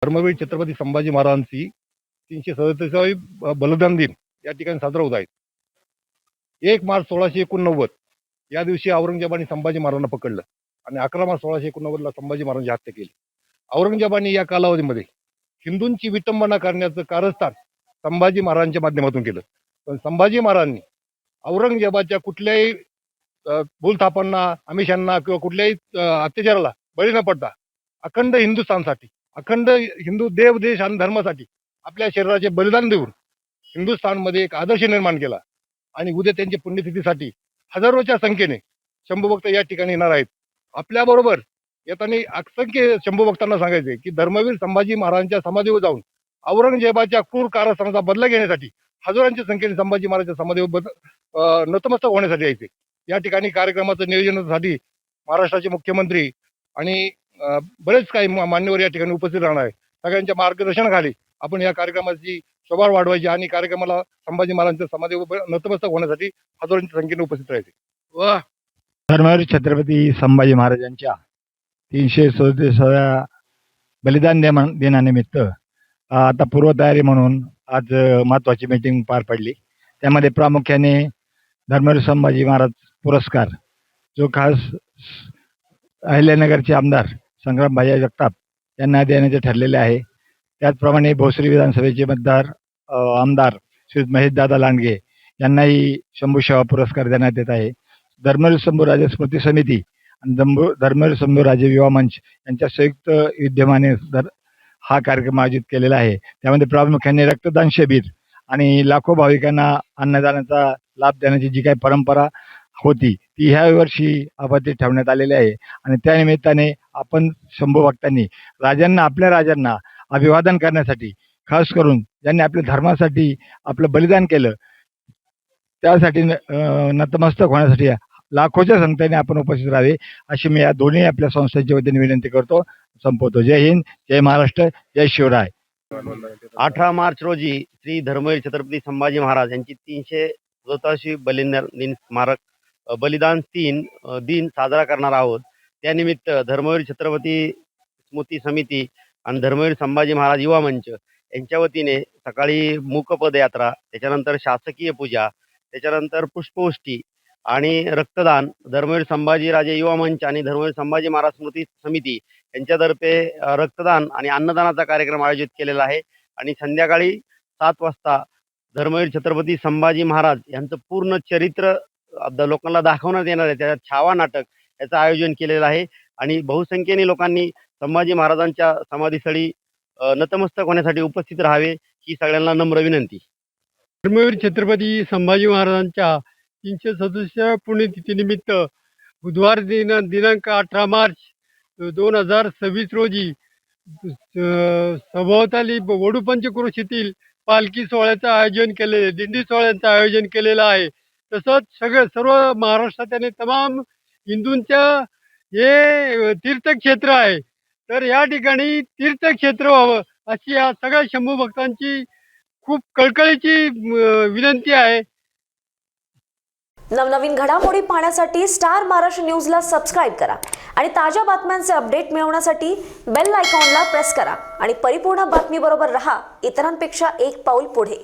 धर्मवीर छत्रपती संभाजी महाराजांची 337वी बलिदान दिन या ठिकाणी साजरा होत आहे. 1 मार्च 1689 या दिवशी औरंगजेबाने संभाजी महाराजांना पकडलं आणि 11 मार्च 1689 ला संभाजी महाराजांची हत्या केली. औरंगजेबाने या कालावधीमध्ये हिंदूंची विटंबना करण्याचं कारस्थान संभाजी महाराजांच्या माध्यमातून केलं. पण संभाजी महाराजांनी औरंगजेबाच्या कुठल्याही भूलथापांना, आमिषांना किंवा कुठल्याही अत्याचाराला बळी न पडता अखंड हिंदुस्थानसाठी, अखंड हिंदू देव, देश आणि धर्मासाठी आपल्या शरीराचे बलिदान देऊन हिंदुस्थानमध्ये एक आदर्श निर्माण केला. आणि उद्या त्यांच्या पुण्यतिथीसाठी हजारोच्या संख्येने शंभूभक्त या ठिकाणी येणार आहेत. आपल्याबरोबर येताना असंख्य शंभूभक्तांना सांगायचे की धर्मवीर संभाजी महाराजांच्या समाधीवर जाऊन औरंगजेबाच्या क्रूर कारस्थानाचा बदला घेण्यासाठी हजारांच्या संख्येने संभाजी महाराजांच्या समाधीवर नतमस्तक होण्यासाठी यायचे. या ठिकाणी कार्यक्रमाचं नियोजनासाठी महाराष्ट्राचे मुख्यमंत्री आणि बरेच काही मान्यवर या ठिकाणी उपस्थित राहणार आहे. सगळ्यांच्या मार्गदर्शनाखाली आपण या कार्यक्रमाची शोभा वाढवायची आणि कार्यक्रमाला संभाजी महाराजांच्या समाधीवर नतमस्तक होण्यासाठी हजारांच्या संख्येने उपस्थित राहायचे. वा धर्मवीर छत्रपती संभाजी महाराजांच्या 337व्या बलिदान दिनानिमित्त आता पूर्वतयारी म्हणून आज महत्त्वाची मीटिंग पार पडली. त्यामध्ये प्रामुख्याने धर्मवीर संभाजी महाराज पुरस्कार जो खास अहिल्यानगरचे आमदार संग्राम भैया जगताप यांना देण्याचे ठरलेले आहे. त्याचप्रमाणे भोसरी विधानसभेचे मतदार आमदार श्री महेशदादा लांडगे यांनाही शंभूसेवा पुरस्कार देण्यात येत आहे. धर्मवीर शंभूराजे स्मृती समिती आणि धर्मवीर शंभूराजे युवा मंच यांच्या संयुक्त विद्यमाने हा कार्यक्रम आयोजित केलेला आहे. त्यामध्ये प्रामुख्याने रक्तदान शिबिर आणि लाखो भाविकांना अन्नदानाचा लाभ देण्याची जी काही परंपरा होती ती ह्या वर्षी अबाधित ठेवण्यात आलेली आहे. आणि त्यानिमित्ताने आपण शंभू भक्तांनी आपल्या राजांना अभिवादन करण्यासाठी, खास करून ज्यांनी आपल्या धर्मासाठी आपलं बलिदान केलं त्यासाठी नतमस्तक होण्यासाठी लाखोच्या संख्येने आपण उपस्थित राहावे अशी मी या दोन्ही आपल्या संस्थेच्या वतीने विनंती करतो. संपवतो. जय हिंद, जय महाराष्ट्र, जय शिवराय. 18 मार्च रोजी श्री धर्मवीर छत्रपती संभाजी महाराज यांची 337वी बलिदान दिन स्मारक बलिदान दिन साजरा करणार आहोत. त्यानिमित्त धर्मवीर छत्रपती स्मृती समिती आणि धर्मवीर संभाजी महाराज युवा मंच यांच्या वतीने सकाळी मूक पदयात्रा, त्याच्यानंतर शासकीय पूजा, त्याच्यानंतर पुष्पवृष्टी आणि रक्तदान धर्मवीर संभाजीराजे युवा मंच आणि धर्मवीर संभाजी महाराज स्मृती समिती यांच्यातर्फे रक्तदान आणि अन्नदानाचा कार्यक्रम आयोजित केलेला आहे. आणि संध्याकाळी 7 वाजता धर्मवीर छत्रपती संभाजी महाराज यांचं पूर्ण चरित्र लोकांना दाखवण्यात येणार आहे. त्याच्यात छावा नाटक याचं आयोजन केलेलं आहे. आणि बहुसंख्येने लोकांनी संभाजी महाराजांच्या समाधीस्थळी नतमस्तक होण्यासाठी उपस्थित राहावे ही सगळ्यांना नम्र विनंती. धर्मवीर छत्रपती संभाजी महाराजांच्या 337व्या पुण्यतिथीनिमित्त बुधवार दिनांक 18 मार्च 2026 रोजी सभोवताली वडूपंचक्रोशीतील पालखी सोहळ्याचं आयोजन केले, दिंडी सोहळ्याचं आयोजन केलेलं आहे. तसंच सर्व महाराष्ट्रात तमाम हिंदूंच्या हे तीर्थक्षेत्र आहे. तर या ठिकाणी तीर्थक्षेत्र व्हावं अशी या सगळ्या शंभू भक्तांची खूप कळकळीची विनंती आहे. नवनवीन घडामोडी पाहण्यासाठी स्टार महाराष्ट्र न्यूजला सबस्क्राईब करा आणि ताज्या बातम्यांचे अपडेट मिळवण्यासाठी बेल आयकॉनला प्रेस करा आणि परिपूर्ण बातमीबरोबर रहा, इतरांपेक्षा एक पाऊल पुढे.